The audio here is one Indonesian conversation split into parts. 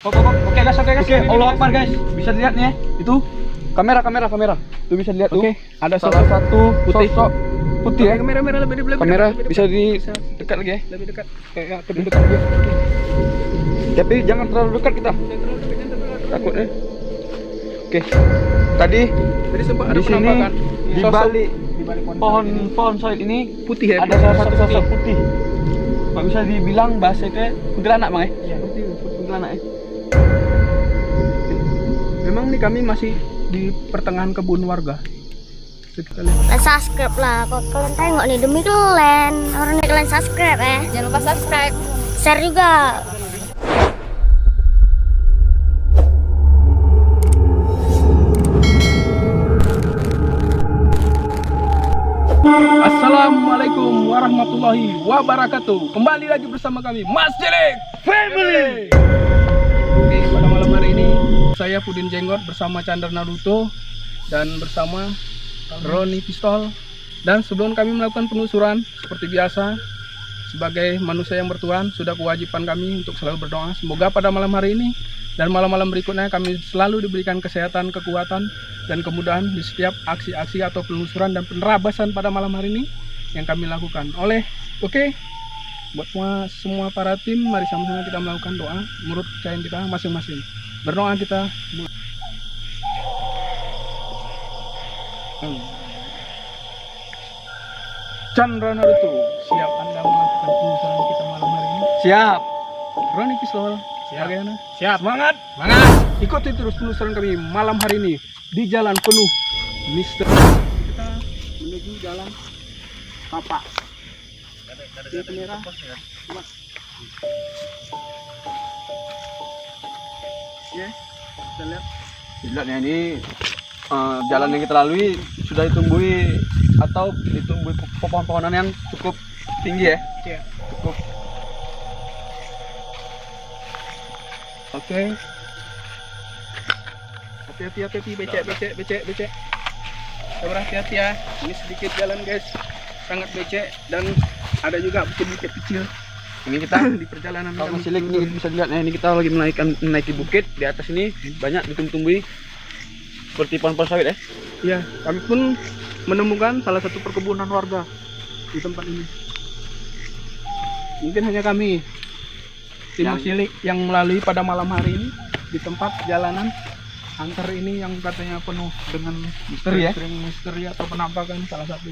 Oke guys. Oke, Allah Akbar guys. Bisa dilihat nih ya. Itu kamera. Tuh bisa dilihat tuh. Oke, ada salah satu putih. sosok putih ya. Kamera lebih Kamera dekat. bisa di dekat lagi ya. Lebih dekat. Kayak lebih dekat aja. Tapi jangan terlalu dekat kita. Takutnya. Oke. Tadi sempat ada di sini penampakan. di Sosok balik di balik pohon sawit ini putih ya. ada salah satu sosok putih. Kalau bisa dibilang bahasa itu kuntilanak bang ya. Iya, putih. Kuntilanak ya. Memang nih kami masih di pertengahan kebun warga. Kita lihat. Subscribe lah, kok kalian tengok nih demi kalian. Orang nih kalian subscribe ya. Jangan lupa subscribe. Share juga. Assalamualaikum warahmatullahi wabarakatuh. Kembali lagi bersama kami Mas Jelek Family. Oke, pada malam hari ini saya Pudin Jenggot bersama Chandra Naruto dan bersama Roni Pistol. Dan sebelum kami melakukan penelusuran seperti biasa, sebagai manusia yang bertuhan, sudah kewajiban kami untuk selalu berdoa. Semoga pada malam hari ini dan malam-malam berikutnya kami selalu diberikan kesehatan, kekuatan, dan kemudahan di setiap aksi-aksi atau penelusuran dan penerabasan pada malam hari ini yang kami lakukan. Buat semua para tim, mari sama-sama kita melakukan doa menurut kepercayaan kita masing-masing. Berdoa kita. Chandra Naruto, siap Anda melakukan penelusuran kita malam hari ini? Siap. Roni Pistol, bagaimana? Siap. Semangat. Ikuti terus penelusuran kami malam hari ini di jalan penuh misteri. Kita menuju jalan Papa. Di merah. Ya, kita lihat. Dilihatnya ini jalan yang kita lalui sudah ditumbuhi atau ditumbuhi pohon-pohonan yang cukup tinggi ya. Ya. Cukup. Oke. Hati-hati, becek. Sabar, hati-hati ya. Ini sedikit jalan guys, sangat becek dan ada juga bukit-bukit kecil. Ini kita Di perjalanan kalau kami. masih ini bisa dilihat ya, ini kita lagi menaiki bukit. Di atas ini banyak ditumbuhi seperti pohon-pohon sawit ya. Ya, kami pun menemukan salah satu perkebunan warga di tempat ini. Mungkin hanya kami tim Yang- cilik yang melalui pada malam hari ini di tempat jalanan angker ini yang katanya penuh dengan Misteri ya? misteri atau penampakan salah satu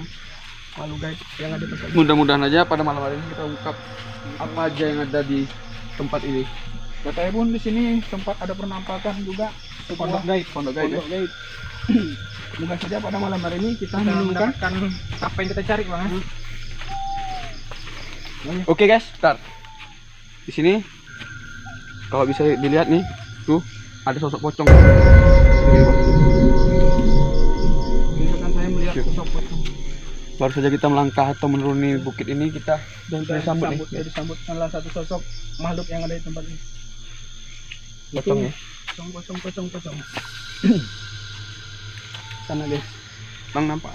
makhluk gaib yang ada di tempat ini. Mudah-mudahan aja pada malam hari ini kita ungkap apa aja yang ada di tempat ini. Katanya pun di sini sempat ada penampakan juga Pondok gaib ya. gaib. Semoga saja pada malam hari ini kita menemukan apa yang kita cari bang. Oke guys, start. Di sini kalau bisa dilihat nih, tuh ada sosok pocong. misalkan saya melihat Siap. sosok pocong Baru saja kita melangkah atau menuruni bukit ini, kita dan disambut nih. disambut salah satu sosok makhluk yang ada di tempat ini. Pocong ya. Pocong. Sana guys, bang nampak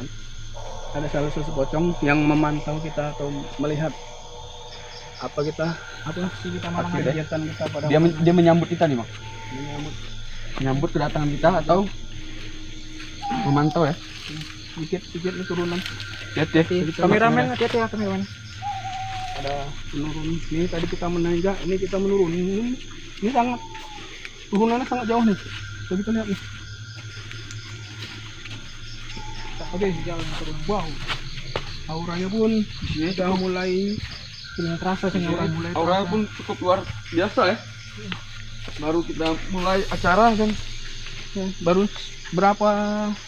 ada salah satu pocong yang memantau kita atau melihat apa sih kita malam Aktif, ya? kegiatan kita pada Dia menyambut kita nih, Bang. menyambut Menyambut kedatangan kita atau memantau ya. sedikit ini turunan. Lihat ya. Kameramen, hati-hati ya kameramen. Ada menurun. Ini tadi kita menanjak, ini kita menurun. Ini sangat turunannya sangat jauh nih. Coba kita lihat nih. Oke, jalan turun. Wow. Auranya pun sudah mulai Terasa sih mulai Aura terasa. pun cukup luar biasa ya. Baru kita mulai acara dan Ya, baru berapa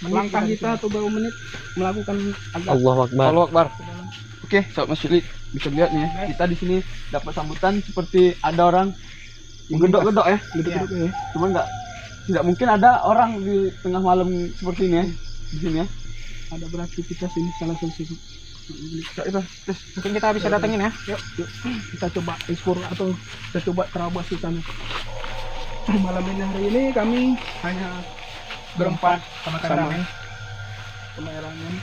langkah kita atau berapa menit melakukan agak Akbar. Allah Akbar. Oke, sobat Mas Cilik, bisa lihat nih ya, kita di sini dapat sambutan seperti ada orang gedok-gedok ya. geduk-geduk ya. Cuman tidak mungkin ada orang di tengah malam seperti ini ya. Di sini ya. Ada beraktivitas ini salah satu sisi. Itu tes. Mungkin kita bisa datengin ya. Yuk, kita coba explore atau kita coba terabas di sana. Malam ini hari ini kami hanya berempat Sama sama kameramen. kameramen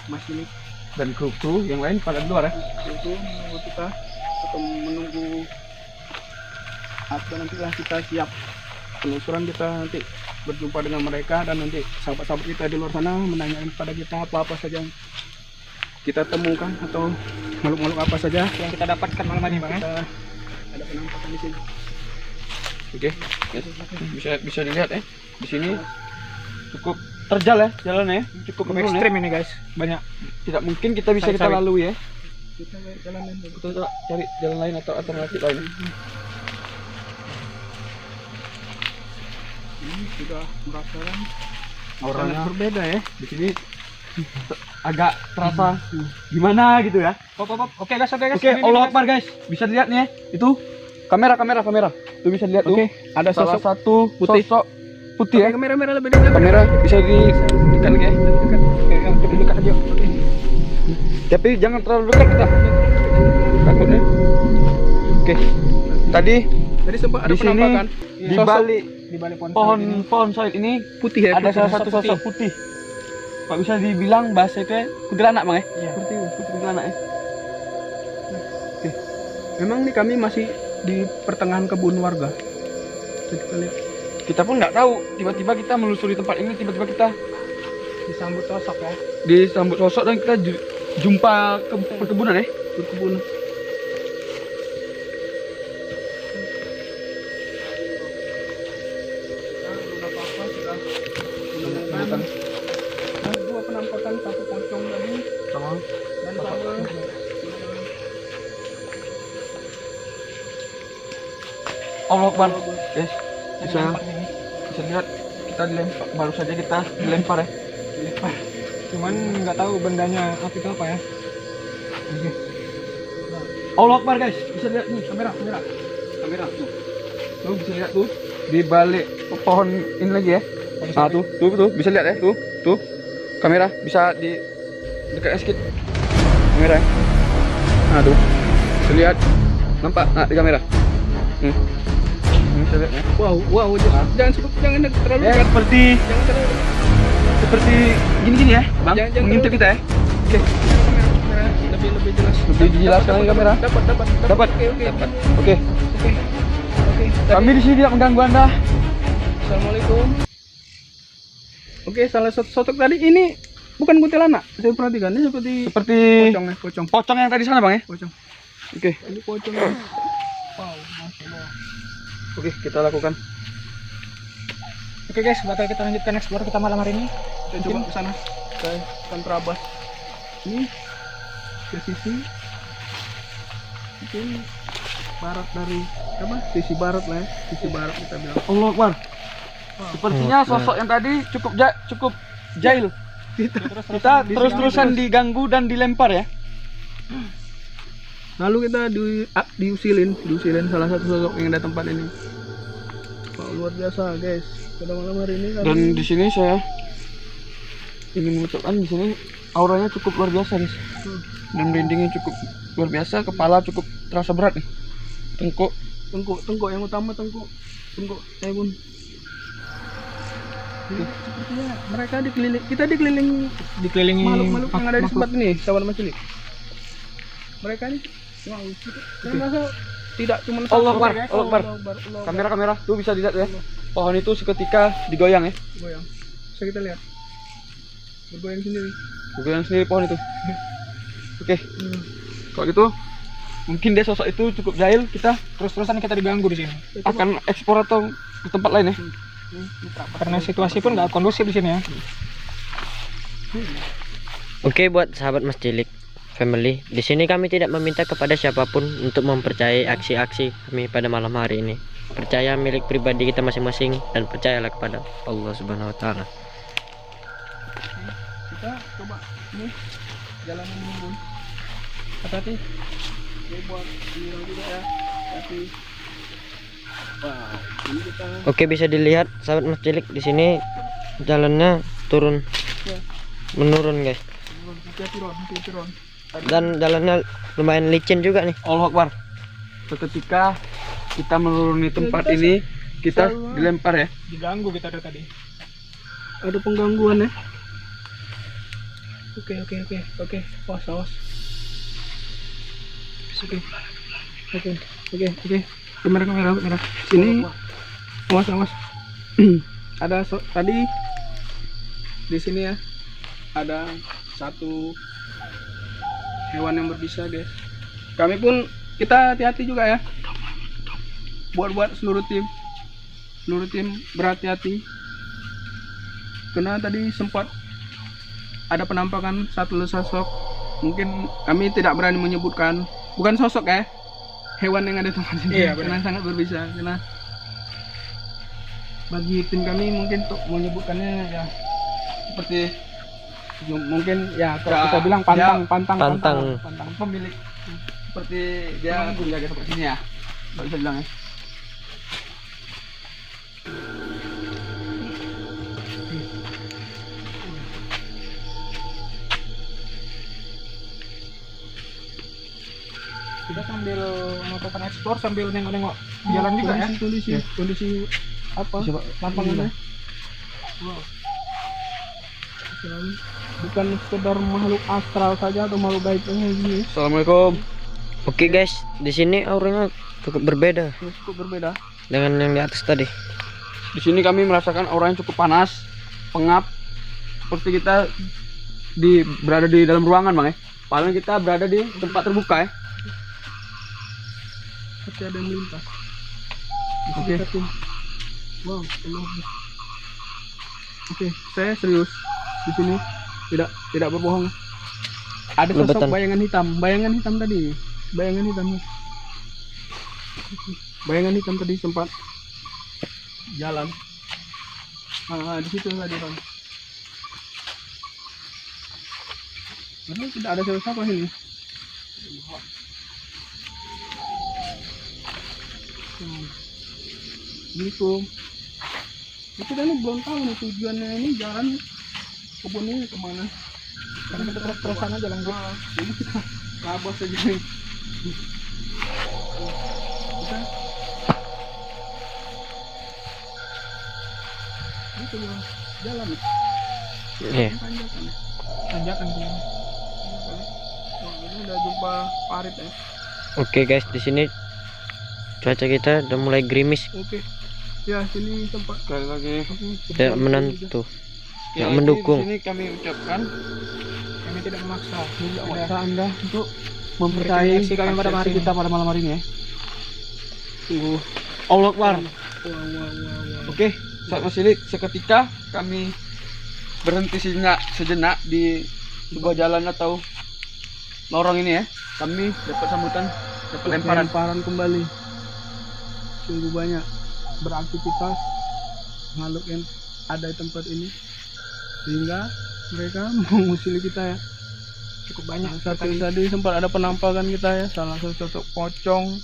Mas ini Dan kru yang lain pada di luar ya. itu menunggu kita atau menunggu atau nantilah kita siap penelusuran, kita nanti berjumpa dengan mereka dan nanti sahabat-sahabat kita di luar sana menanyakan kepada kita apa-apa saja yang kita temukan atau makhluk-makhluk apa saja Yang kita dapatkan malam ini bang ya. kita ada penampakan di sini. Oke, bisa dilihat ya. Di sini cukup terjal ya jalannya, cukup menurun ya. Ekstrim ini guys, banyak. Tidak mungkin kita bisa kita Sawit-sawit. lalui ya. Kita jalan lain dulu. Kita cari jalan lain atau alternatif lain. Ini sudah merasakan Auranya sangat berbeda ya. di sini agak terasa gimana gitu ya. Pop. Oke guys. Oke, Ini, Allah guys. Akbar guys. Bisa dilihat nih ya. Itu kamera. Tuh bisa dilihat tuh. Oke, ada Salah sosok satu putih. sosok putih ya. kamera lebih dekat. Kamera bisa di dekat lagi ya. Lebih dekat aja. Oke. Tapi jangan terlalu dekat kita. Takutnya. Oke. Tadi Tadi sempat ada di sini penampakan di sosok balik Di balik pohon ini. pohon sawit ini putih ya. ada salah satu sosok putih. Pak bisa dibilang bahasa itu kuntilanak bang ya? Iya. Seperti itu. Kuntilanak ya. Memang nih kami masih di pertengahan kebun warga. Kita lihat Kita pun nggak tahu. Tiba-tiba kita melusuri tempat ini, tiba-tiba kita Disambut sosok ya. disambut sosok dan kita jumpa ke perkebunan ya. berkebun. Dua penampakan, satu pocong tadi dan sama Allah Akbar. Guys, bisa Tempat ini. bisa lihat kita dilempar, baru saja kita dilempar ya. Dilempar. Cuman nggak tahu bendanya apa itu apa ya. Allah Akbar guys, bisa lihat nih kamera tuh. Tuh bisa lihat tuh di balik pohon ini lagi ya. Nah tuh bisa lihat ya tuh kamera bisa di dekatnya sedikit kamera ya. Nah tuh bisa lihat, nampak di kamera. Bisa lihat ya. wow, jangan terlalu Ya dekat. seperti Jangan terlalu seperti gini ya bang, Jangan mengintip kita ya. Oke, kamera lebih jelas. lebih dijelaskan lagi kamera. Dapat. Oke. Kami di sini tidak mengganggu anda. Assalamualaikum. Oke, salah satu sosok tadi ini bukan kuntilanak. Saya perhatikan ini seperti pocong ya, pocong. Pocong yang tadi sana bang ya. Pocong. Oke. Ini pocong. Wow, Masya Allah. Oke, kita lakukan. Oke guys, bakal kita lanjutkan explore kita malam hari ini. Kita coba ke sana. Ke Tantrabas. Ini ke sisi mungkin barat dari apa? Sisi barat lah ya. Sisi barat kita bilang. Allah Akbar. Sepertinya sosok yang tadi cukup jahil. Kita terus-terusan diganggu dan dilempar ya. Lalu kita diusilin salah satu sosok yang ada tempat ini. Wow, luar biasa guys. Pada malam hari ini kami Dan di sini saya ingin mengucapkan di sini auranya cukup luar biasa guys. Dan merindingnya cukup luar biasa, kepala cukup terasa berat nih. tengkuk yang utama tengkuk saya pun. Sepertinya mereka dikelilingi makhluk yang ada di tempat ini, sahabat Mas Cilik. Mereka ini wow, saya merasa tidak cuma satu. Allah Akbar, Ya. Allah Akbar. Allah. Kamera tuh bisa dilihat ya. Pohon itu seketika digoyang ya. Goyang. Bisa kita lihat. Bergoyang sendiri. Digoyang sendiri pohon itu. Oke. Kalau gitu mungkin dia sosok itu cukup jahil, kita Terus-terusan kita diganggu di sini. akan ekspor atau ke tempat lain ya. Karena situasi pun nggak kondusif di sini ya. Oke, buat sahabat Mas Cilik family, di sini kami tidak meminta kepada siapapun untuk mempercayai aksi-aksi kami pada malam hari ini. Percaya milik pribadi kita masing-masing dan percayalah kepada Allah Subhanahu wa taala. Kita coba ini jalan menurun. Hati-hati. Ini buat miring juga ya. Hati. Wow, ini kita Oke, bisa dilihat sahabat Mas Cilik di sini jalannya turun menurun guys. hati-hati Ron. Dan jalannya lumayan licin juga nih. Allah Akbar. Seketika kita menuruni tempat ini, kita dilempar ya. Diganggu kita dari tadi. Ada penggangguan ya. Oke. Awas. Oke. Kamera. Sini. Awas. Ada tadi di sini ya. Ada satu hewan yang berbisa, guys. Kami pun kita hati-hati juga ya. Buat seluruh tim berhati-hati. Karena tadi sempat ada penampakan satu sosok. Mungkin kami tidak berani menyebutkan, bukan sosok ya, hewan yang ada di tempat ini. Iya, karena sangat berbisa. Karena bagi tim kami mungkin untuk menyebutkannya ya seperti mungkin ya kalau kita bilang pantang pemilik, seperti dia menjaga seperti sini ya, kalau bisa bilang ya. Kita sambil melakukan ekspor sambil nengok-nengok jalan juga ya. Kondisi apa? Lapangannya. Wow. Bukan sekedar makhluk astral saja atau makhluk gaib ini. Assalamualaikum. Oke guys, di sini auranya cukup berbeda dengan yang di atas tadi. Di sini kami merasakan aura yang cukup panas, pengap, seperti kita berada di dalam ruangan, Bang ya. Padahal kita berada di tempat terbuka ya. Tapi ada yang melintas. Oke. Wow, Oke, saya serius di sini, tidak berbohong. Ada sosok Lebetan. bayangan hitam tadi, bayangan hitam tadi sempat jalan. Di situ tadi, Bang. Karena tidak ada siapa-siapa ini. Assalamualaikum. Kita ini belum tahu nih tujuannya ini jalan kebun ini kemana. Karena kita terus-terusan aja Bang. Ini kita kabur saja nih. Kita itu jalan nih. Iya. Tanjakan tuh. Ini udah jumpa parit ya. Oke guys, di sini cuaca kita udah mulai gerimis, Oke. Ya, sini tempat Sekali lagi. tidak menentu, Sekali tidak lagi mendukung. Di sini kami ucapkan Kami tidak memaksa. tidak maksa Anda untuk Mempercayai mempercayai kami pada aksi hari kita pada malam hari ini ya. Sungguh Allah Akbar. Oke, saat Masilik, seketika kami berhenti sejenak di sebuah jalan atau lorong ini ya. Kami dapat sambutan, dapat lemparan. Kembali. Sungguh banyak beraktivitas makhluk yang ada di tempat ini sehingga mereka mengusili kita ya. Cukup banyak. Tadi sempat ada penampakan kita ya, salah satu sosok pocong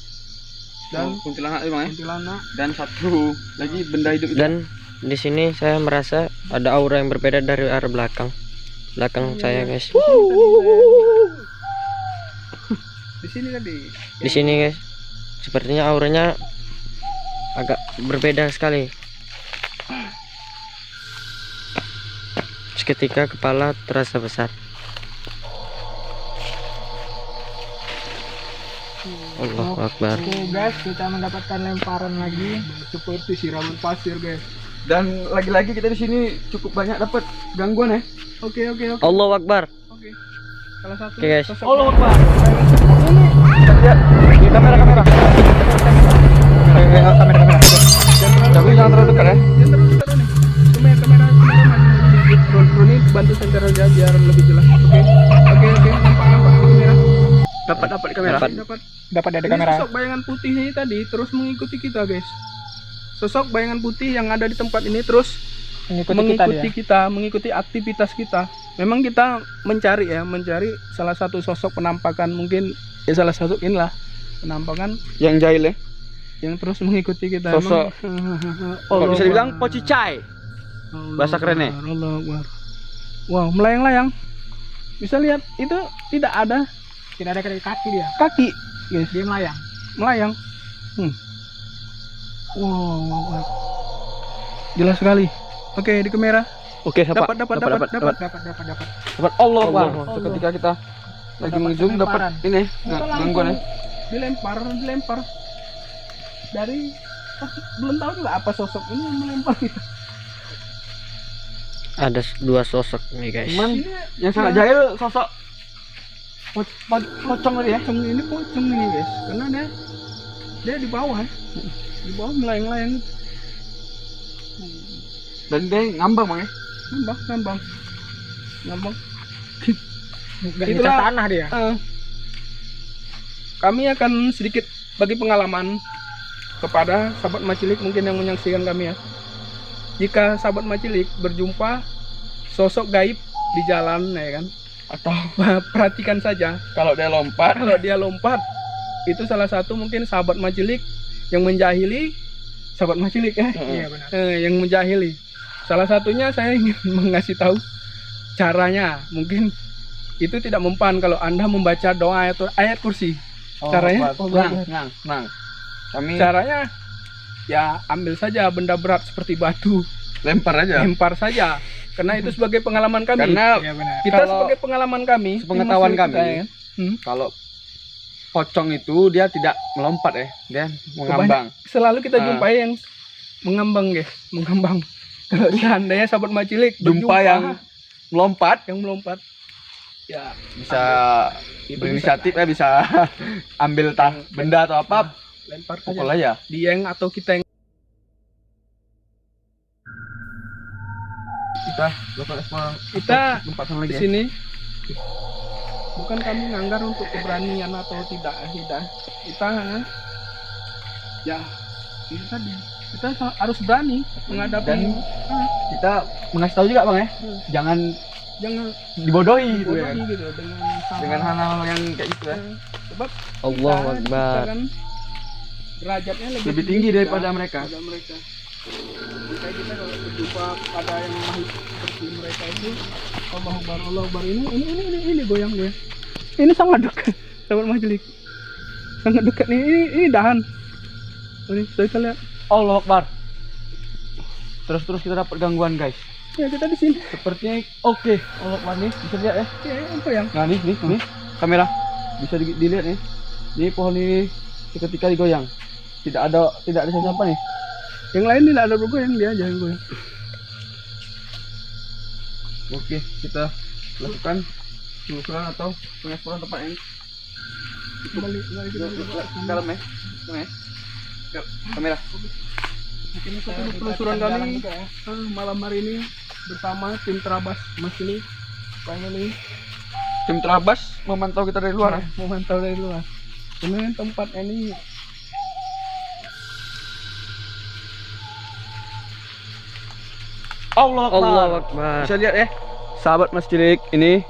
dan kuntilanak Bang ya. kuntilanak. Dan satu lagi benda hidup itu. Dan di sini saya merasa ada aura yang berbeda dari arah belakang saya guys. Di sini tadi. Di sini guys, sepertinya auranya agak berbeda sekali. Seketika kepala terasa besar. Allahu Akbar. Oke guys, kita mendapatkan lemparan lagi. Seperti siraman pasir, guys. Dan lagi-lagi kita di sini cukup banyak dapat gangguan ya. Oke. Allahu Akbar. Oke. Salah satu. Oke, guys. sosok Allah Akbar. Kita lihat di kamera. Tapi jangan terlalu dekat ya. Yang terlalu dekat nih. Cuma yang kamera drone ini bantu senter aja biar lebih jelas. Oke. Nampak di kamera. Dapat di kamera. Dapat dari Ini kamera. sosok bayangan putih ini tadi terus mengikuti kita, guys. Sosok bayangan putih yang ada di tempat ini terus mengikuti kita, mengikuti aktivitas kita. Memang kita mencari salah satu sosok penampakan, mungkin ya salah satu inilah penampakan Yang jahil ya. yang terus mengikuti kita. Sosok. Kalau bisa dibilang pocicai. bahasa kerennya. Allah Akbar. Wow, melayang-layang. Bisa lihat itu tidak ada kaki dia. kaki, guys. Dia Melayang. Wow. Jelas sekali. Oke, di kamera. Oke, Dapat. Allah Akbar. Allah. Seketika kita lagi ngezoom dapat ini gangguan ya. Dilempar. dari belum tahu juga apa sosok ini yang melempar kita. Ada dua sosok nih guys. Cuman Ini yang sangat jahil sosok pocong tadi ya. Pocong ini guys, karena dia di bawah ya. Di bawah melayang-layang. Dan dia ngambang bang ya. Ngambang. Nggak Itulah. nyetak tanah dia. Kami akan sedikit bagi pengalaman kepada sahabat Macilik mungkin yang menyaksikan kami ya. Jika sahabat Macilik berjumpa sosok gaib di jalan ya kan, atau perhatikan saja Kalau dia lompat, kalau dia lompat, itu salah satu mungkin sahabat Macilik yang menjahili sahabat Macilik ya. Iya benar. Yang menjahili. Salah satunya saya ingin mengasih tahu caranya. Mungkin itu tidak mempan kalau Anda membaca doa atau ayat kursi. Caranya? Tenang. Kami Caranya ya ambil saja benda berat seperti batu, lempar aja. lempar saja. Karena itu sebagai pengalaman kami. Karena Iya benar. Kita kalau sebagai pengalaman kami, sepengetahuan di masyarakat kami, saya, kalau pocong itu dia tidak melompat ya, dia mengambang. selalu kita Ah. jumpai yang mengambang guys, mengambang. Kalau seandainya sahabat Macilik Jumpa berjumpa yang melompat yang melompat, ya bisa itu berinisiatif ya, bisa ambil benda atau apa, lempar pukul saja. aja. Dieng atau kita yang Kita lakukan eksplor Kita tempat sana di lagi ya. sini bukan kami nganggar untuk keberanian atau tidak. Kita ya itu tadi, kita harus berani menghadapi. Dan kita mengasih tahu juga bang ya, jangan Jangan dibodohi gitu ya, bodohi gitu dengan hal-hal yang kayak gitu ya. sebab Allahu kita Akbar. kan derajatnya Lebih tinggi daripada mereka. Jika kita kalau berjumpa pada yang makhluk seperti mereka itu, Allah Akbar ini goyang. Ini sangat dekat, sahabat Macilik. Sangat dekat nih. Ini dahan. Ini kita lihat. Allah Akbar. Terus kita dapat gangguan guys. Ya kita di sini. Sepertinya oke. Allah Akbar nih, bisa lihat ya. Ya apa yang? Nah nih kamera bisa dilihat nih. Ini pohon ini seketika digoyang. Tidak ada siapa nih. Yang lain tidak ada bergoyang, dia aja yang goyang. Oke, kita lakukan penelusuran atau pengeksploran tempat ini. Kembali kita Dalam ya. Kamera. Ini satu penelusuran kami malam hari ini bersama tim Terabas Macilik Family. Tim Terabas memantau kita dari luar. Ya? Memantau dari luar. Ini tempat ini Allah Akbar. Allahu Akbar. Bisa lihat ya, sahabat Macilik ini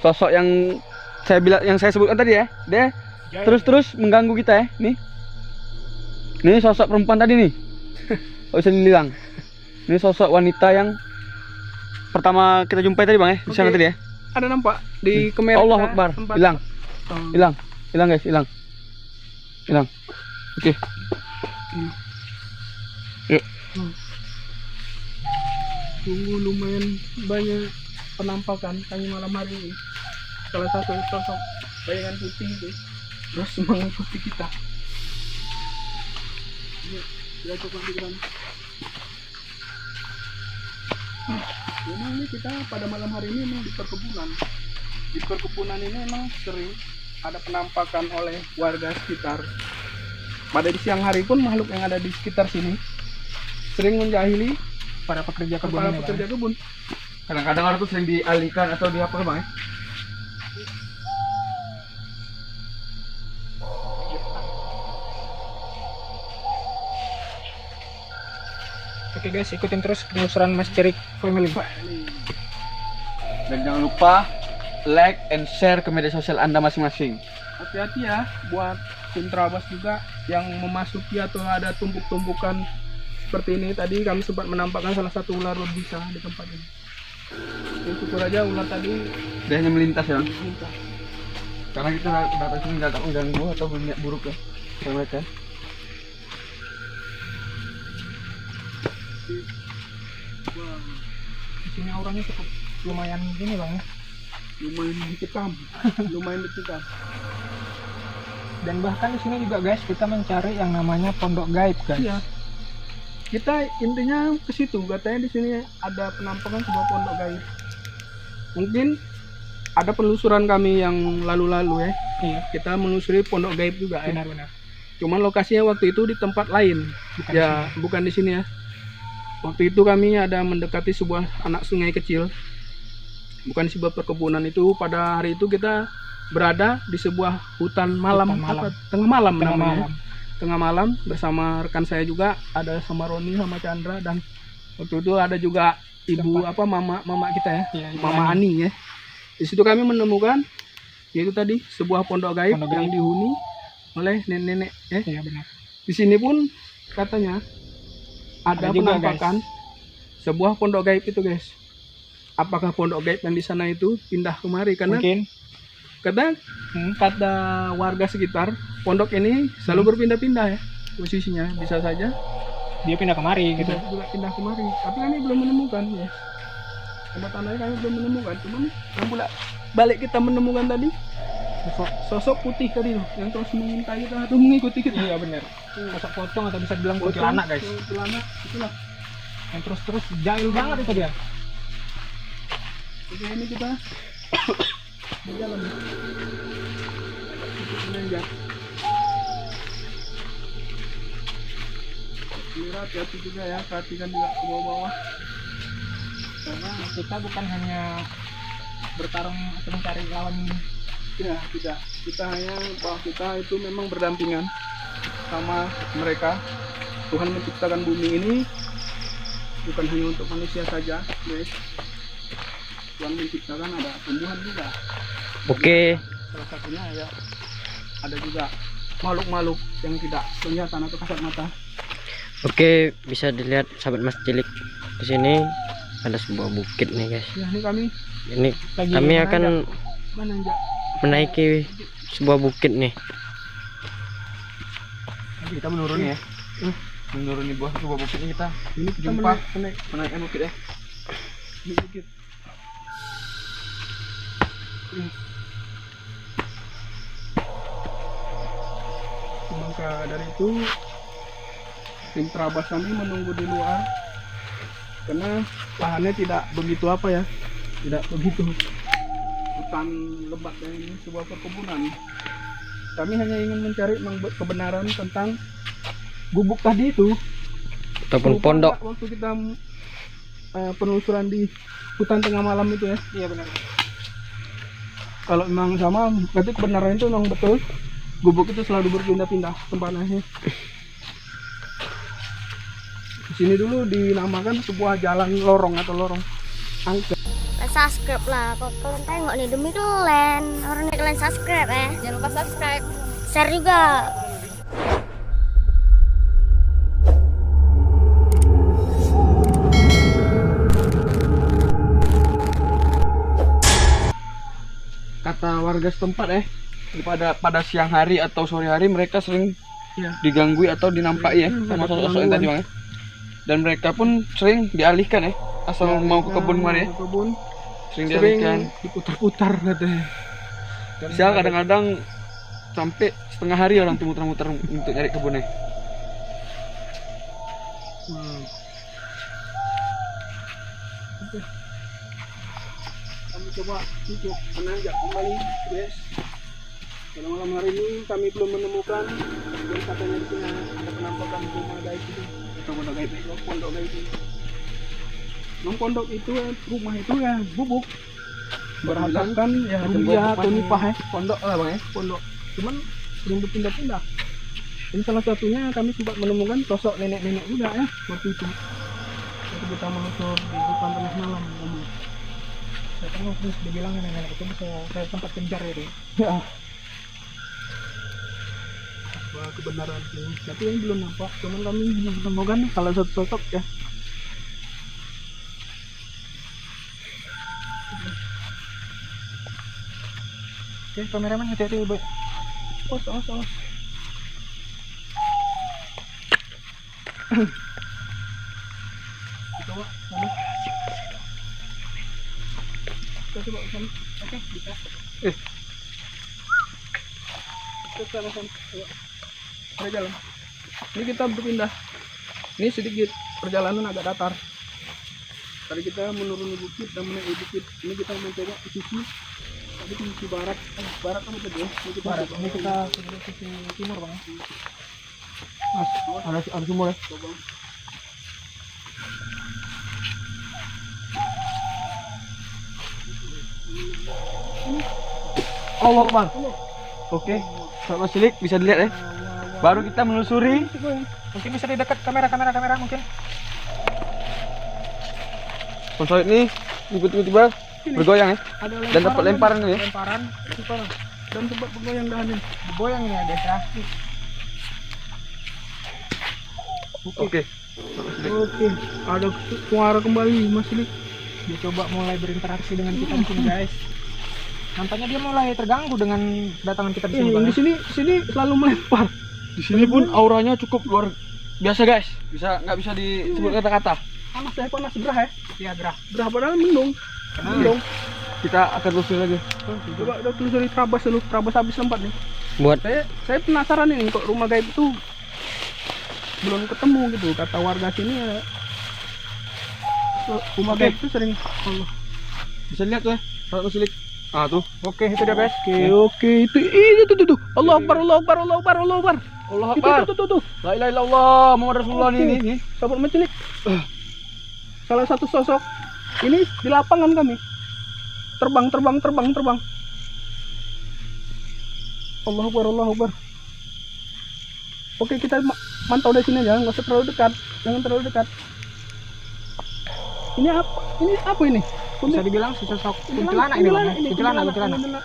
sosok yang saya sebutkan tadi ya. Dia terus mengganggu kita ya. Nih sosok perempuan tadi nih. Oh, bisa dibilang. Ini sosok wanita yang pertama kita jumpai tadi bang ya. Di sana Oke. tadi ya. ada nampak di kamera. Allah kita, Akbar. tempat- Hilang. Oh. Hilang guys, hilang. Oke. Yuk. Tunggu lumayan banyak penampakan kami malam hari ini. Salah satu sosok bayangan putih itu terus mengikuti kita. Yuk, kita coba pikiran. Memang ini kita pada malam hari ini memang di perkebunan. Di perkebunan ini memang sering ada penampakan oleh warga sekitar. Pada di siang hari pun makhluk yang ada di sekitar sini sering menjahili Para pekerja kebun para ini, Bang. pekerja kebun. Kadang-kadang orang tuh sering dialihkan atau di apa bang ya? Oke guys, ikutin terus penelusuran Macilik Family. Dan jangan lupa like and share ke media sosial Anda masing-masing. Hati-hati ya buat tim Terabas juga yang memasuki atau ada tumpuk-tumpukan seperti ini. Tadi kami sempat menampakkan salah satu ular berbisa di tempat ini. Ya, syukur aja ular tadi Dia hanya melintas ya. minta. Karena kita datang sini nggak mengganggu atau berniat buruk ya sama mereka. Di sini auranya cukup lumayan gini bang ya. Lumayan dicekam. Lumayan dicekam. Dan bahkan di sini juga guys kita mencari yang namanya pondok gaib guys. Iya. Kita intinya ke situ, katanya di sini ada penampakan sebuah pondok gaib. Mungkin ada penelusuran kami yang lalu-lalu ya. Iya, Kita menelusuri pondok gaib juga ya. benar-benar. Cuman lokasinya waktu itu di tempat lain. Bukan Ya, bukan di sini ya. Waktu itu kami ada mendekati sebuah anak sungai kecil. Bukan sebuah perkebunan itu. Pada hari itu kita berada di sebuah hutan malam, Hutan malam. tengah malam Tengah namanya. malam. Tengah malam bersama rekan saya juga, ada sama Roni sama Chandra, dan waktu itu ada juga ibu Tempat. apa mama kita ya, Iya, Ibu Mama Ani ya. Di situ kami menemukan yaitu tadi sebuah pondok gaib Pondok yang gaib. dihuni oleh nenek-nenek ya. Iya benar. Di sini pun katanya ada Ada juga, penampakan sebuah pondok gaib itu guys. Apakah pondok gaib yang di sana itu pindah kemari? Karena Mungkin kata warga sekitar, pondok ini selalu berpindah-pindah ya posisinya. Bisa saja dia pindah kemari gitu. bisa juga pindah kemari. Tapi kami belum menemukan ya. Tanda-tandanya kami belum menemukan. Cuman yang pula balik kita menemukan tadi sosok putih tadi loh, yang terus mengintai kita atau mengikuti kita. Iya benar. Sosok pocong atau bisa dibilang kuntilanak guys. Kuntilanak itulah. Yang terus jahil banget itu dia. Oke, ini kita berjalan. Menanjak. Kamera hati-hati juga ya, perhatikan juga ke bawah-bawah. Karena kita bukan hanya bertarung atau mencari lawan. Ya, tidak. Kita hanya bahwa kita itu memang berdampingan sama mereka. Tuhan menciptakan bumi ini bukan hanya untuk manusia saja, guys. Tuhan menciptakan ada tumbuhan juga. Oke, Salah satunya ya ada juga makhluk-makhluk yang tidak kelihatan atau kasat mata. oke, bisa dilihat sahabat Mas Cilik. Di sini ada sebuah bukit nih guys. Ya, ini kami Ini Lagi kami akan menanjak. menaiki sebuah bukit nih. Kita menurun ya. Menuruni sebuah bukit ini kita Ini kita jumpa menaikkan bukit ya. Ini bukit. Maka dari itu tim terabas kami menunggu di luar karena lahannya tidak begitu apa ya, tidak begitu hutan lebat ya, ini sebuah perkebunan. Kami hanya ingin mencari kebenaran tentang gubuk tadi itu Ataupun Lupa pondok. nggak waktu kita penelusuran di hutan tengah malam itu ya. Iya benar. Kalau memang sama, berarti kebenaran itu memang betul. Gubuk itu selalu berpindah-pindah tempatnya. Di sini dulu dinamakan sebuah jalan lorong atau lorong angker. Subscribe lah, kok kalian tengok nih demi kalian. Orang kalian subscribe ya. Jangan lupa subscribe. Share juga. kata warga setempat pada siang hari atau sore hari mereka sering Ya. diganggu atau dinampaki ya Hmm, sama ada sosok-sosok yang tadi bang ya. Dan mereka pun sering dialihkan ya asal mau ke kebun kemari ya, Ke kebun sering sering dialihkan. diputar-putar katanya. Bisa kadang-kadang sampai setengah hari orang tuh muter-muter untuk nyari kebunnya. Oke. Kami coba untuk menanjak kembali, guys. Pada malam hari ini kami belum menemukan, dan katanya di sini ada penampakan rumah gaib itu atau pondok gaib itu, pondok gaib itu. Memang pondok itu rumah itu ya bubuk berhadapan ya ruya atau nipah ya, pondok lah bang ya, pondok. Cuman sering berpindah-pindah. Ini salah satunya kami sempat menemukan sosok nenek-nenek juga ya waktu itu. Waktu kita melusur di hutan tengah malam. Saya tahu terus dibilang nenek itu saya sempat kejar itu. Ya. Wah, kebenaran ini. Tapi yang belum nampak, cuman kami belum menemukan salah satu sosok ya. Oke, kameramen hati-hati boy. Awas. Coba sana. Kita coba ke sana. Oke, bisa. ke sana sana. Ayo. Ada jalan. Ini kita berpindah. Ini sedikit perjalanan agak datar. Tadi kita menuruni bukit dan menaiki bukit. Ini kita mencoba ke sisi. Tadi ke sisi barat. Barat apa tadi ya? Ini kita Barat. Ini kita ke sisi timur bang. Mas, ada sumur ya. coba. Allah Akbar. Oke, Sahabat Mas Cilik bisa dilihat ya. Baru kita menelusuri. Mungkin bisa di dekat kamera mungkin. Konsolit ini tiba-tiba bergoyang ya. Ada Dan dapat lemparan ini ya. Lemparan. Dan coba bergoyang dahanin. Goyang ini ya guys ya. Oke. Oke, ada suara kembali Mas Lik. Dia coba mulai berinteraksi dengan kita di sini guys. Nampaknya dia mulai terganggu dengan kedatangan kita di sini. Bang. Di sini selalu melempar. Di sini pun auranya cukup luar biasa guys. Nggak bisa disebut kata-kata. Panas gerah ya. Iya gerah. Gerah padahal mendung. Mendung. Kita akan telusuri lagi. Coba udah telusuri Trabas dulu. Trabas habis tempat nih. Buat Saya penasaran ini kok rumah gaib itu belum ketemu gitu kata warga sini ya. Rumah gaib itu sering Allah. Bisa lihat tuh ya. Sahabat Mas Cilik. Ah tuh. Oke itu dia guys. Oke itu tuh. Allah Akbar, Allah Akbar, Allah Akbar, Allah Akbar. Allah Akbar. Tuh. La ilaha illallah Muhammad Rasulullah ini. Sahabat Mas Cilik. Salah satu sosok ini di lapangan kami. Terbang. Allah Akbar, Allah Akbar. Oke, kita mantau dari sini aja, nggak usah terlalu dekat. Jangan terlalu dekat. Ini apa? Ini? Bisa dibilang sosok kuntilanak ini bang. Kuntilanak.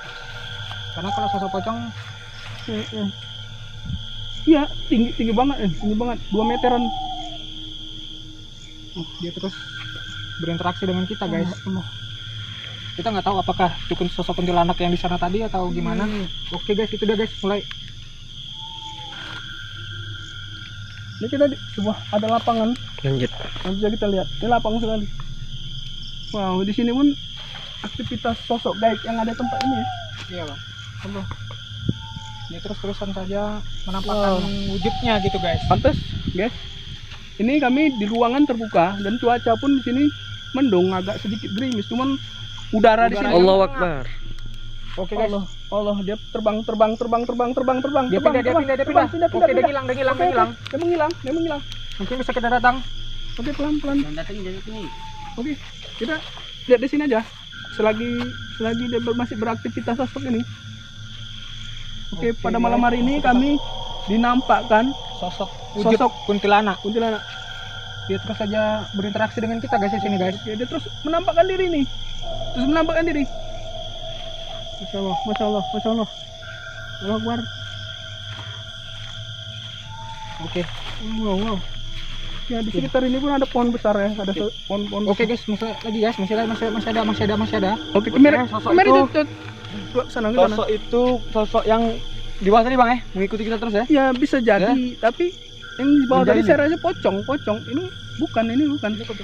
Karena kalau sosok pocong Iya, tinggi banget, tinggi banget, 2 meteran. Dia terus berinteraksi dengan kita guys. Kita nggak tahu apakah itu sosok kuntilanak yang di sana tadi atau gimana. Oke guys, itu dia guys, mulai. Ini kita di sebuah ada lapangan. lanjut. Yang bisa kita lihat. Ini lapangan sekali. Wow, di sini pun aktivitas sosok gaib yang ada tempat ini ya. Iya bang. Allah. Dia terus-terusan saja menampakkan wujudnya gitu guys. Pantes, guys. Ini kami di ruangan terbuka dan cuaca pun di sini mendung, agak sedikit gerimis, cuman udara di sini. Allahu Akbar. Oke guys. Allah, dia terbang. Dia pindah. Oke, dia hilang. Dia menghilang. Mungkin bisa kita datang. Oke, pelan-pelan. Oke, kita lihat di sini aja. Selagi dia masih beraktivitas seperti ini. Oke, pada malam hari ini kami dinampakkan Sosok kuntilanak. Dia terus saja berinteraksi dengan kita guys di sini guys. Oke, dia terus menampakkan diri nih. Masya Allah. Allah Akbar. Oke. Wow. Ya di sekitar ini pun ada pohon besar ya, ada pohon. Oke guys, masih ada. Oke, kamera itu- itu sana ke sana. Sosok itu sosok yang di bawah tadi bang ya, mengikuti kita terus ya. Ya bisa jadi, tapi yang di bawah tadi Menjadi. saya rasa pocong. Ini bukan. Ini seperti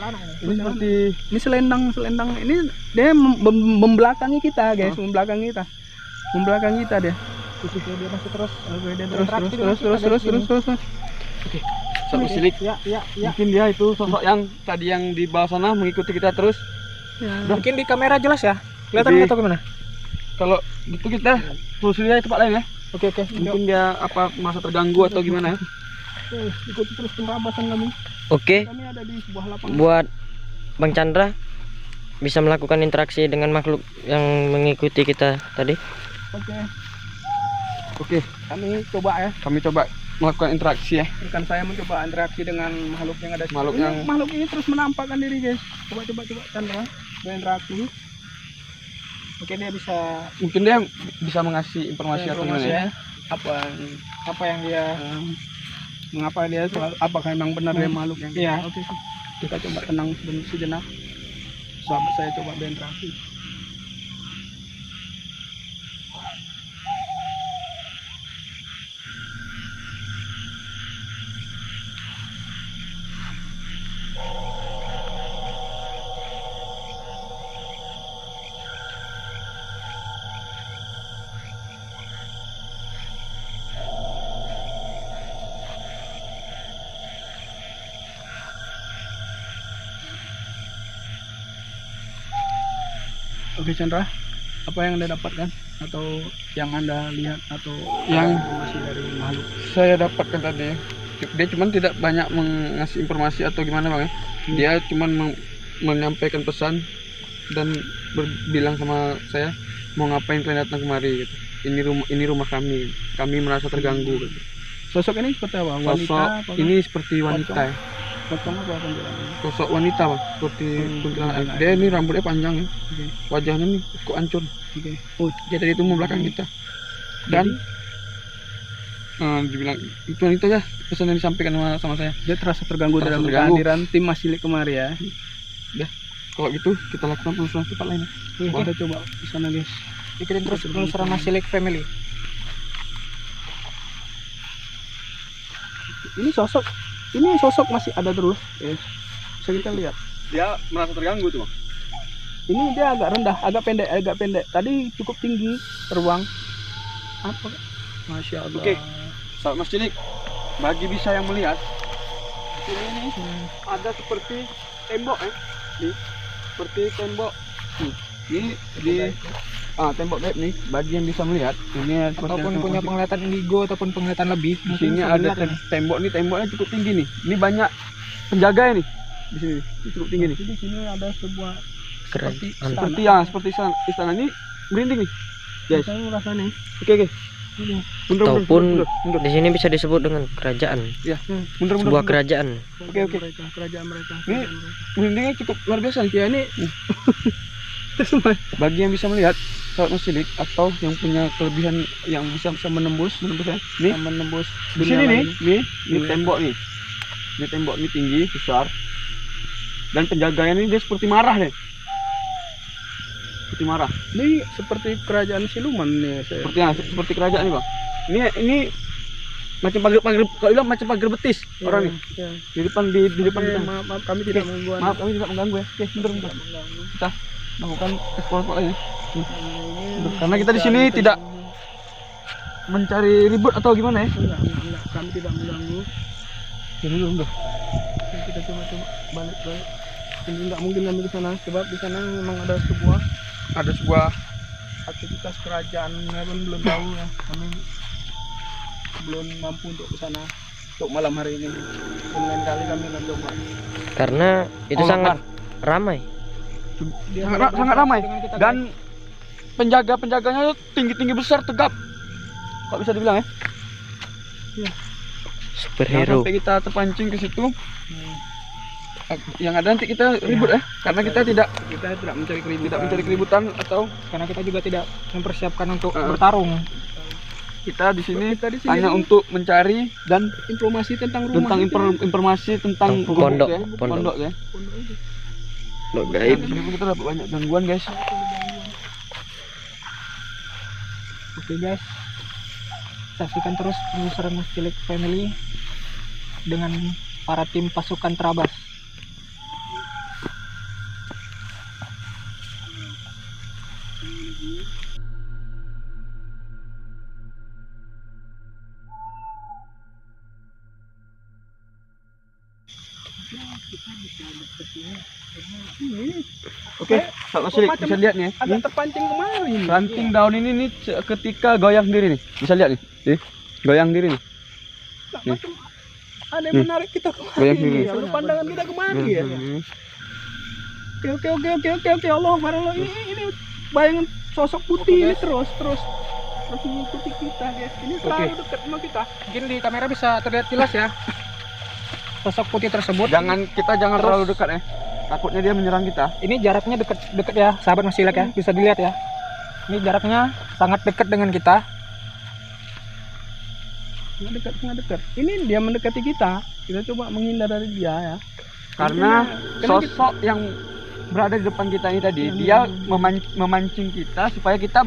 Ini selendang. Ini dia membelakangi kita, guys, membelakangi kita dia. Dia masih terus. Oke, dia Berinteraksi dengan kita, guys, terus. Sahabat Mas Cilik. Ya. Mungkin dia itu sosok yang tadi yang di bawah sana mengikuti kita terus. Ya. Mungkin di kamera jelas ya. Kelihatan Lebih- atau gimana? Kalau gitu kita telusuri aja tempat lain ya. Oke. Mungkin dia apa masa terganggu atau gimana ya. Oke, ikuti terus perabasan kami. Oke, Kami ada di sebuah lapangan. buat Bang Chandra bisa melakukan interaksi dengan makhluk yang mengikuti kita tadi. Oke, kami coba ya. Kami coba melakukan interaksi ya. Rekan saya mencoba interaksi dengan makhluk yang ada di Makhluk sini. yang- Makhluk ini terus menampakkan diri, guys. Coba Chandra berinteraksi. Oke, dia bisa Mungkin dia bisa mengasih informasi atau gimana ya. apa yang dia mengapa dia apakah memang benar dia makhluk yang Iya. Oke, kita coba tenang sejenak. Sahabat saya coba berinteraksi. Oke Chandra, apa yang Anda dapatkan atau yang Anda lihat atau Yang- informasi dari makhluk? Saya dapatkan tadi, dia cuman tidak banyak mengasih informasi atau gimana bang ya. Dia cuman menyampaikan pesan dan bilang sama saya mau ngapain kalian datang kemari gitu. Ini rumah kami merasa terganggu gitu. Sosok ini seperti apa? Wanita? Sosok apa? ini seperti wanita ya. Pocong apa kuntilanak? Sosok wanita bang, seperti kuntilanak. Dia ini rambutnya panjang ya. Oke. Wajahnya nih kok hancur. Oke. Dia tadi itu mau belakang kita. Dan dibilang itu wanita ya, pesan yang disampaikan sama saya. Dia terasa terganggu Terasa dalam terganggu. kehadiran tim Masilik kemari ya. Kalau gitu kita lakukan penelusuran tempat lain. Kita coba di sana guys. Ikutin terus penelusuran Masilik Family. Ini sosok masih ada terus. Bisa kita lihat. Dia merasa terganggu tuh bang. Ini dia agak rendah, agak pendek. Tadi cukup tinggi, terbang. Apa? Masya Allah. Oke. Sahabat Mas Cilik, bagi bisa yang melihat, di sini nih ada seperti tembok nih, seperti tembok. Ini di tembok gaib nih. Bagi yang bisa melihat, ini seperti Ataupun yang punya penglihatan indigo ataupun penglihatan lebih. di sini ada tembok nih, temboknya cukup tinggi nih. Ini banyak penjaga nih di sini. Ini cukup tinggi nih. Di sini ada sebuah Kerajaan. Seperti istana ini merinding nih. Guys, saya rasanya. oke. Mundur. Ataupun di sini bisa disebut dengan kerajaan, Mundur. sebuah kerajaan. Oke. Kerajaan mereka. Ini merindingnya cukup luar biasa nih. Ya ini Bagi yang bisa melihat sahabat Mas Cilik atau yang punya kelebihan yang bisa menembus ya. Nih, menembus di sini nih, ini tembok nih. Ini tembok ini tinggi, besar. Dan penjaganya ini dia seperti marah deh. Seperti marah. Ini seperti kerajaan siluman nih saya. Seperti kerajaan nih, Bang. Ini macam pagar kalau bilang macam pagar betis orang nih. Ya. Di depan kita. Maaf kami tidak mengganggu. Maaf kami tidak mengganggu ya. Oke, bentar. Kita lakukan eksplorasi lagi. Karena kita di sini tidak mencari ribut atau gimana ya? Enggak. Kami tidak mengganggu. Jadi dulu. Kita coba balik. Ini enggak mungkin kami ke sana sebab di sana memang ada sebuah aktivitas kerajaan pun belum tahu ya. Kami belum mampu untuk ke sana untuk malam hari ini. Dan lain kali kami akan coba. Karena itu sangat ramai. Sangat ramai dan penjaganya tinggi besar tegap. Kok bisa dibilang ya? Jangan Superhero. sampai kita terpancing ke situ. Yang ada nanti kita ribut ya, karena kita tidak mencari keributan atau Karena kita juga tidak mempersiapkan untuk bertarung. kita di sini hanya untuk mencari dan Informasi tentang rumah. informasi tentang Pondok, pondok ya. Lo gaib. Di sini pun kita dapat banyak gangguan guys. Oke guys, saksikan terus penelusuran Mas Cilik Family dengan para tim pasukan Trabas. Oke, Mas Cilik bisa lihat nih. Agak terpancing kemari. Ranting daun ini nih ketika goyang sendiri nih. Bisa lihat nih. Goyang sendiri nih. Macam ada yang menarik kita kemari. Goyang sendiri. Sudut pandangan kita kemari ya. Oke. Allah Akbar. Ini bayangan sosok putih ini terus mengikuti kita guys. Ini terlalu dekat sama kita. Mungkin di kamera bisa terlihat jelas ya sosok putih tersebut. Jangan terlalu dekat ya. Takutnya dia menyerang kita. Ini jaraknya dekat ya, sahabat Mas Cilik ya, bisa dilihat ya. Ini jaraknya sangat dekat dengan kita. Sangat dekat. Ini dia mendekati kita. Kita coba menghindar dari dia ya. Karena sosok yang berada di depan kita ini tadi, dia memancing kita supaya kita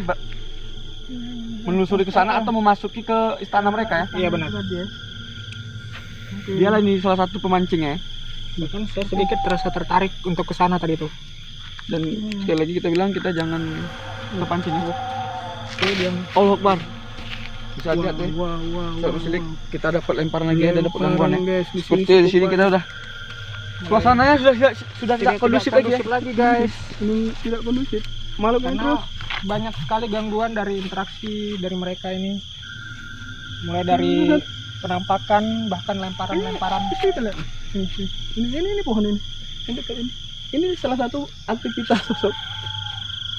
menelusuri ke sana atau memasuki ke istana mereka ya. Iya benar. Dialah ini salah satu pemancingnya. Bahkan saya sedikit terasa tertarik untuk ke sana tadi tuh. Dan sekali lagi kita bilang kita jangan terpancing ya. Oke, dia Allah Akbar. Bisa lihat ya. Wah. Sahabat Cilik, kita dapat lemparan lagi ya, dan dapat gangguan ya. guys. Seperti di sini kita udah suasananya sudah tidak kondusif lagi ya. lagi guys. Ini tidak kondusif. makhluk yang karena terus. banyak sekali gangguan dari interaksi dari mereka ini, mulai dari penampakan bahkan lemparan-lemparan. Kita lihat. Ini pohon ini. Ini dekat ini. Ini salah satu aktivitas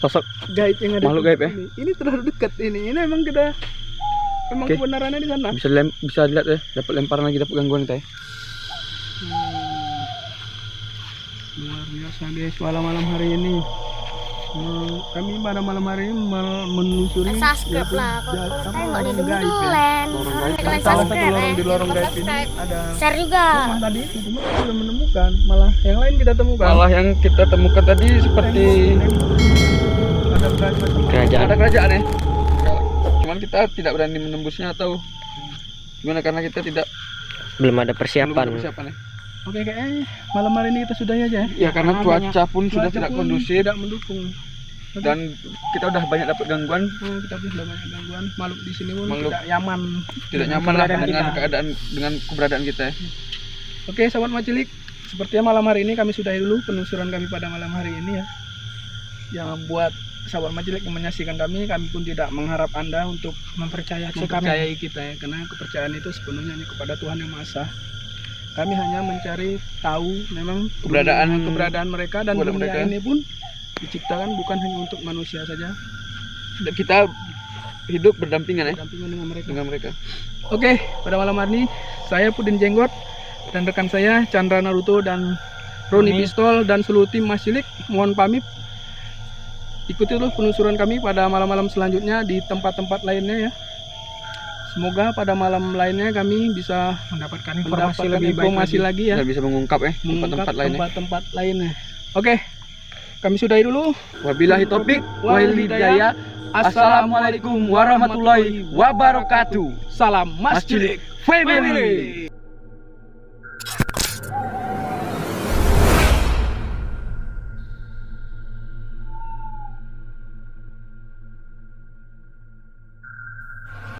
Sosok gaib yang ada. Makhluk di gaib, ya? Ini terlalu dekat ini. Ini emang kita memang Oke. kebenarannya di sana. bisa dilihat ya, dapat lemparan lagi, dapat gangguan kita ya. Luar biasa guys, malam-malam hari ini kami pada malam hari ini menelusuri Subscribe lah, kalau tengok nih Demi gaib ya. Dulen. Lorong Orang gaib. kalian Salah satu subscribe lorong di lorong gaib ini Subscribe. ada Share juga. rumah tadi itu, cuma kita belum menemukan, malah yang lain kita temukan. Malah yang kita temukan tadi seperti ada beragam Kerajaan. ada kerajaan ya. Cuman kita tidak berani menembusnya atau gimana karena kita tidak Belum ada belum ada persiapan. persiapan ya. Oke, kayaknya malam hari ini kita sudahi aja ya. Ya karena Karena cuaca pun sudah Cuaca tidak pun kondusif tidak mendukung. dan kita udah banyak dapat gangguan, Kita pun sudah banyak gangguan, makhluk di sini pun Makhluk. tidak nyaman. tidak nyaman lah keberadaan dengan kita. keadaan dengan keberadaan kita ya. Oke, sahabat Macilik, sepertinya malam hari ini kami sudahi dulu penelusuran kami pada malam hari ini ya. Yang buat sahabat Macilik yang menyaksikan kami pun tidak mengharap Anda untuk mempercayai kita ya, karena kepercayaan itu sepenuhnya hanya kepada Tuhan Yang Maha Esa. Kami hanya mencari tahu memang keberadaan mereka, dan keberadaan dunia mereka. ini pun diciptakan bukan hanya untuk manusia saja, Dan kita hidup berdampingan ya dampingan dengan mereka. dengan mereka. Oke, pada malam hari ini saya Pudin Jenggot dan rekan saya Chandra Naruto dan Roni Kami. Pistol dan seluruh tim Macilik mohon pamit. Ikuti terus penelusuran kami pada malam-malam selanjutnya di tempat-tempat lainnya ya. Semoga pada malam lainnya kami bisa mendapatkan informasi mendapatkan lebih baik informasi lagi ya, Dan bisa mengungkap ya mengungkap tempat-tempat lainnya. tempat-tempat lainnya. Oke, kami sudahi dulu. Wabillahi taufik wal hidayah. Assalamualaikum warahmatullahi wabarakatuh. Salam Masjidik Family.